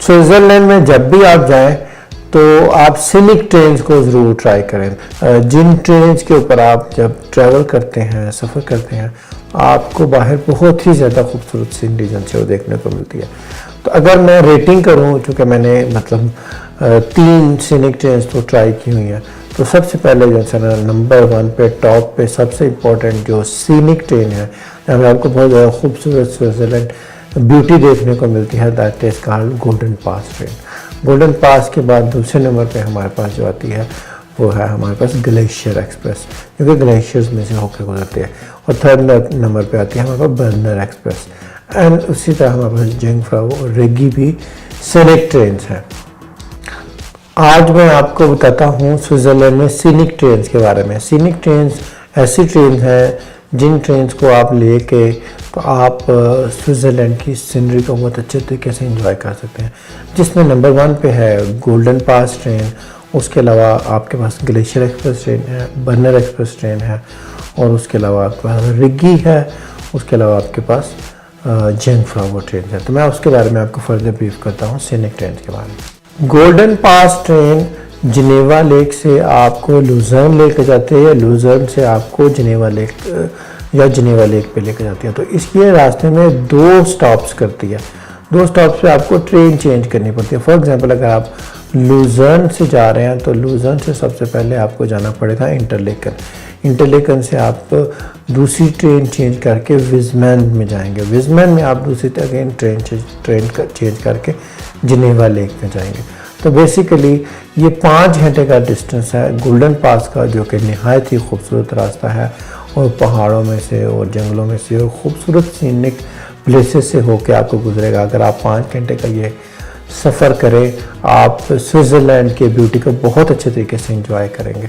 Switzerland में जब भी आप जाएं तो आप सीनिक ट्रेन्स को ज़रूर ट्राई करें। जिन ट्रेन्स के ऊपर आप जब ट्रैवल करते हैं, सफ़र करते हैं, आपको बाहर बहुत ही ज़्यादा खूबसूरत सीनरी जो है वो देखने को मिलती है। तो अगर मैं रेटिंग करूं, चूँकि मैंने मतलब 3 सीनिक ट्रेन्स तो ट्राई की हुई हैं, तो सबसे पहले जो है ना नंबर 1 पे टॉप पे सबसे इम्पोर्टेंट जो सीनिक ट्रेन है, जहाँ पे आपको बहुत ज़्यादा खूबसूरत स्विट्ज़रलैंड ब्यूटी देखने को मिलती है, that is called Golden Pass train. Golden Pass के बाद दूसरे नंबर पे हमारे पास जो आती है वो है हमारे पास ग्लेशियर एक्सप्रेस, क्योंकि ग्लेशियर्स में से होकर गुजरती है। और थर्ड नंबर पे आती है हमारे पास बर्नर एक्सप्रेस। एंड उसी तरह हमारे पास जंगफ्राउ और रेगी भी सीनिक ट्रेन्स हैं। आज मैं आपको बताता हूँ स्विट्ज़रलैंड में सीनिक ट्रेन्स के बारे में। सीनिक ट्रेन्स ऐसी ट्रेन हैं जिन ट्रेन्स को आप लेके तो आप स्विट्ज़रलैंड की सीनरी को बहुत अच्छे तरीके से एंजॉय कर सकते हैं, जिसमें नंबर 1 पे है गोल्डन पास ट्रेन। उसके अलावा आपके पास ग्लेशियर एक्सप्रेस ट्रेन है, बर्नर एक्सप्रेस ट्रेन है, और उसके अलावा आपके पास रिगी है, उसके अलावा आपके पास जंगफ्राउ ट्रेन है। तो मैं उसके बारे में आपको फर्दर ब्रीफ करता हूँ सीनिक ट्रेन के बारे में। Golden Pass train Geneva lake से आपको लुजर्न लेके जाती है, या लुजर्न से आपको जिनेवा लेक या जिनेवा लेक पे लेके जाती है। तो इसके रास्ते में 2 स्टॉप्स करती है। 2 स्टॉप्स पे आपको ट्रेन चेंज करनी पड़ती है। फॉर एग्जांपल अगर आप लुजर्न से जा रहे हैं तो लुजर्न से सबसे पहले आपको जाना पड़ेगा इंटरलेकन। इंटरलेकन से आप दूसरी ट्रेन चेंज करके विज़मैन में जाएंगे। विज़मैन में आप दूसरी अगेन ट्रेन चेंज करके जिनेवा लेक में जाएंगे। तो बेसिकली ये 5 घंटे का डिस्टेंस है गोल्डन पास का, जो कि नहायत ही खूबसूरत रास्ता है, और पहाड़ों में से और जंगलों में से और खूबसूरत सीनिक प्लेसेस से होकर आपको गुजरेगा। अगर आप 5 घंटे का ये सफ़र करें, आप स्विट्ज़रलैंड के ब्यूटी को बहुत अच्छे तरीके से एंजॉय करेंगे।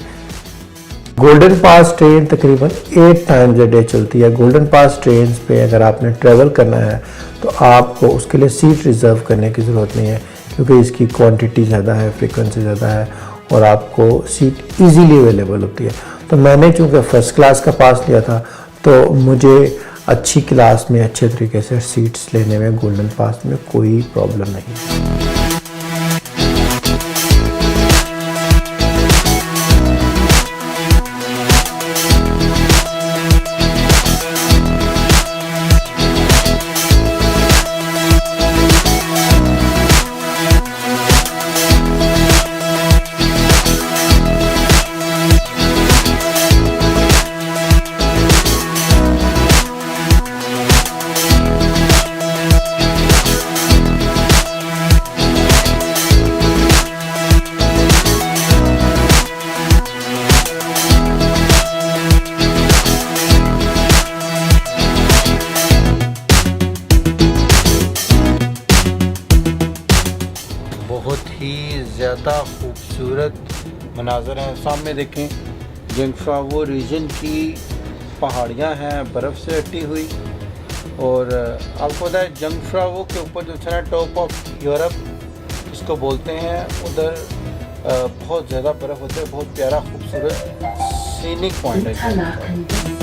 गोल्डन पास ट्रेन तकरीबन 8 टाइम्स अ डे चलती है। गोल्डन पास ट्रेन पे अगर आपने ट्रैवल करना है तो आपको उसके लिए सीट रिज़र्व करने की ज़रूरत नहीं है, क्योंकि इसकी क्वांटिटी ज़्यादा है, फ्रीक्वेंसी ज़्यादा है, और आपको सीट इजीली अवेलेबल होती है। तो मैंने चूँकि फ़र्स्ट क्लास का पास लिया था, तो मुझे अच्छी क्लास में अच्छे तरीके से सीट्स लेने में गोल्डन पास में कोई प्रॉब्लम नहीं। बहुत ही ज़्यादा खूबसूरत मनाज़र हैं। सामने देखें, जंगफ्राउ रीजन की पहाड़ियाँ हैं बर्फ़ से ढकी हुई, और आपको पता है जंगफ्राउ के ऊपर जो है टॉप ऑफ यूरोप इसको बोलते हैं, उधर बहुत ज़्यादा बर्फ़ होती है। बहुत प्यारा खूबसूरत सीनिक पॉइंट है।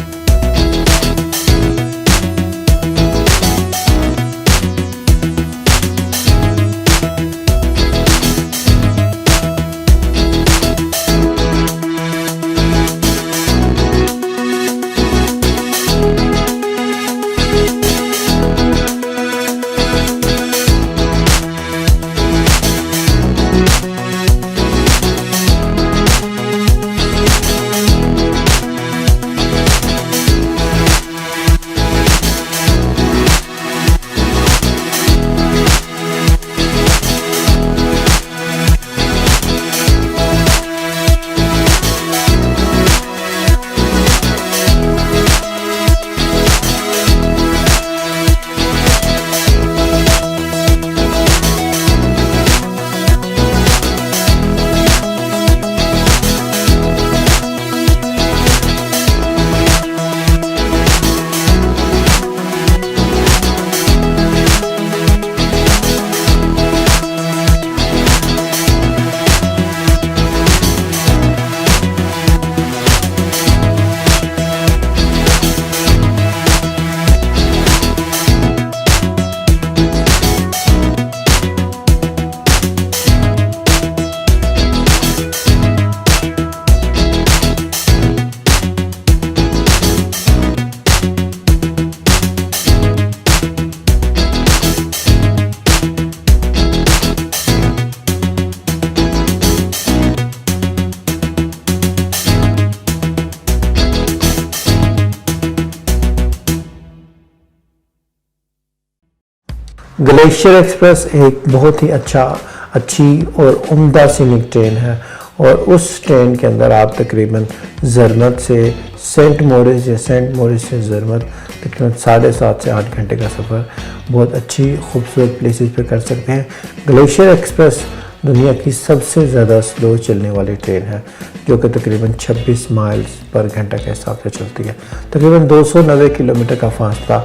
ग्लेशियर एक्सप्रेस एक बहुत ही अच्छी और उम्दा सीनिक ट्रेन है, और उस ट्रेन के अंदर आप तकरीबन जरमत से सेंट मोरिस या सेंट मोरिस से जरमत तकरीबन 7.5 से 8 घंटे का सफ़र बहुत अच्छी खूबसूरत प्लेसेस पे कर सकते हैं। ग्लेशियर एक्सप्रेस दुनिया की सबसे ज़्यादा स्लो चलने वाली ट्रेन है, जो कि तकरीबन 26 माइल्स पर घंटा के हिसाब से चलती है। तकरीबन 290 किलोमीटर का फासला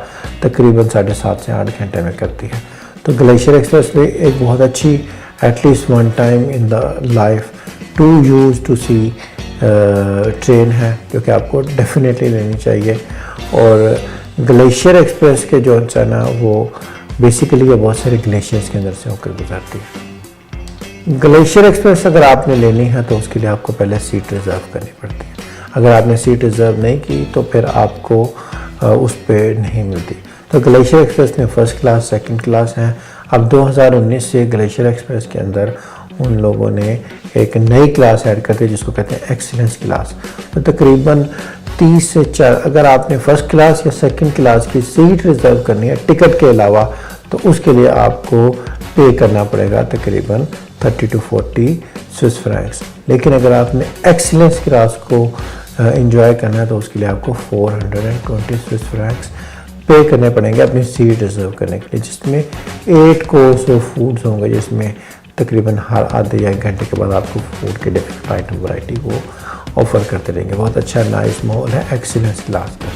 तकरीबन 7.5 से 8 घंटे में करती है। तो ग्लेशियर एक्सप्रेस वे एक बहुत अच्छी at least one time in the life to use to see train है, जो कि आपको डेफिनेटली लेनी चाहिए। और ग्लेशियर एक्सप्रेस के जो है ना, वो बेसिकली ये बहुत सारे ग्लेशियर्स के अंदर से होकर गुजरती है। ग्लेशियर एक्सप्रेस अगर आपने लेनी है तो उसके लिए आपको पहले सीट रिज़र्व करनी पड़ती है। अगर आपने सीट रिज़र्व नहीं की तो फिर आपको उस पर नहीं मिलती। तो ग्लेशियर एक्सप्रेस में फ़र्स्ट क्लास, सेकंड क्लास हैं। अब 2019 से ग्लेशियर एक्सप्रेस के अंदर उन लोगों ने एक नई क्लास ऐड कर दी जिसको कहते हैं एक्सीलेंस क्लास। तो तकरीबन 30 से 4 अगर आपने फ़र्स्ट क्लास या सेकंड क्लास की सीट रिज़र्व करनी है टिकट के अलावा, तो उसके लिए आपको पे करना पड़ेगा तकरीबन 30 to 40 स्विस फ्रैंक्स। लेकिन अगर आपने एक्सीलेंस क्लास को एंजॉय करना है तो उसके लिए आपको 420 स्विस फ्रैंक्स पे करने पड़ेंगे अपनी सीट रिज़र्व करने के लिए, जिसमें 8 कोर्स ऑफ फूड्स होंगे, जिसमें तकरीबन हर आधे या 1 घंटे के बाद आपको फूड के डिफरेंट आइटम वैरायटी वो ऑफ़र करते रहेंगे। बहुत अच्छा नाइस माहौल है एक्सीलेंस क्लास का।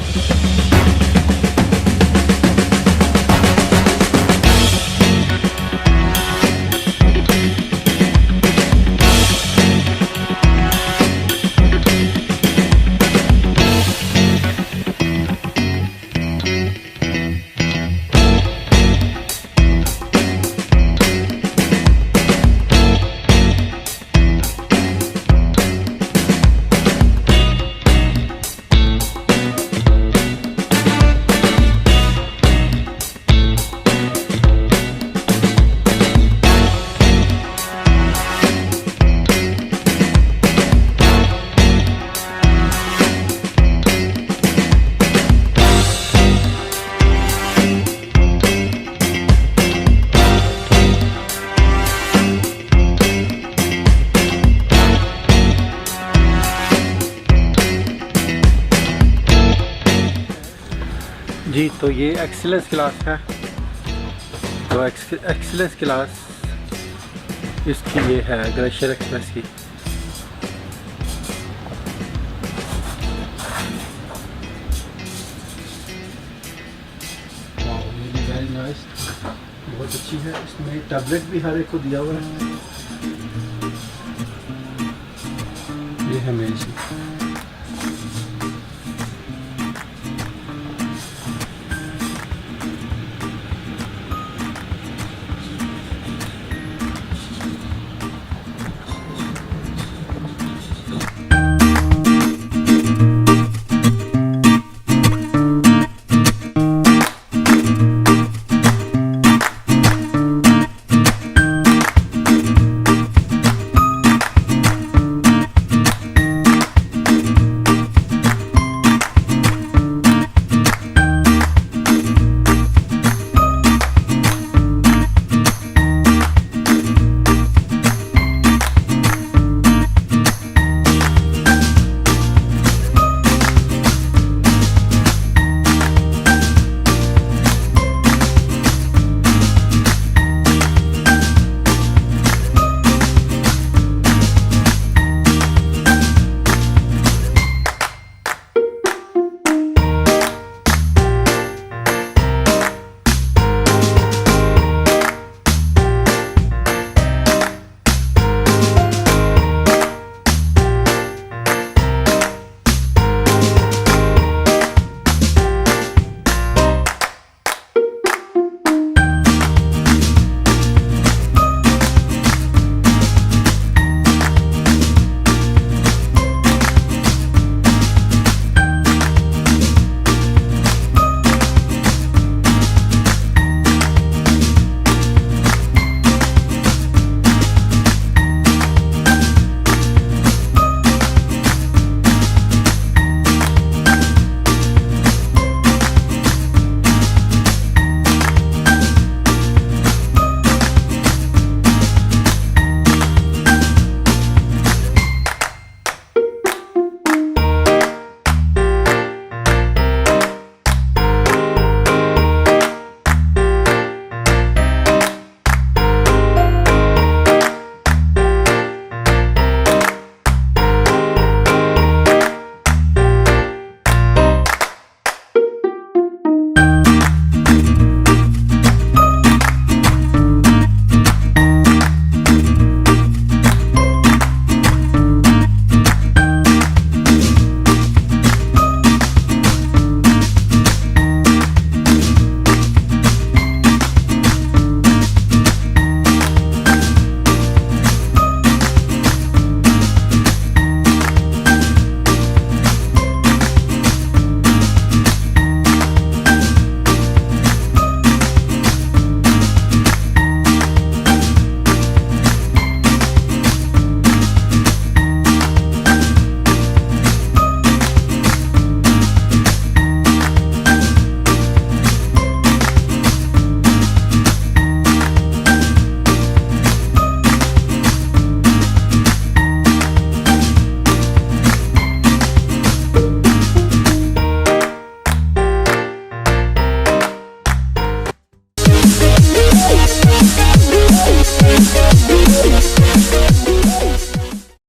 जी, तो ये एक्सीलेंस क्लास है। तो एक्सीलेंस क्लास इसकी ये है ग्लेशियर एक्सप्रेस की। वेरी नाइस, बहुत अच्छी है। इसमें टैबलेट भी हर एक को दिया हुआ है। ये है मेरी सीट।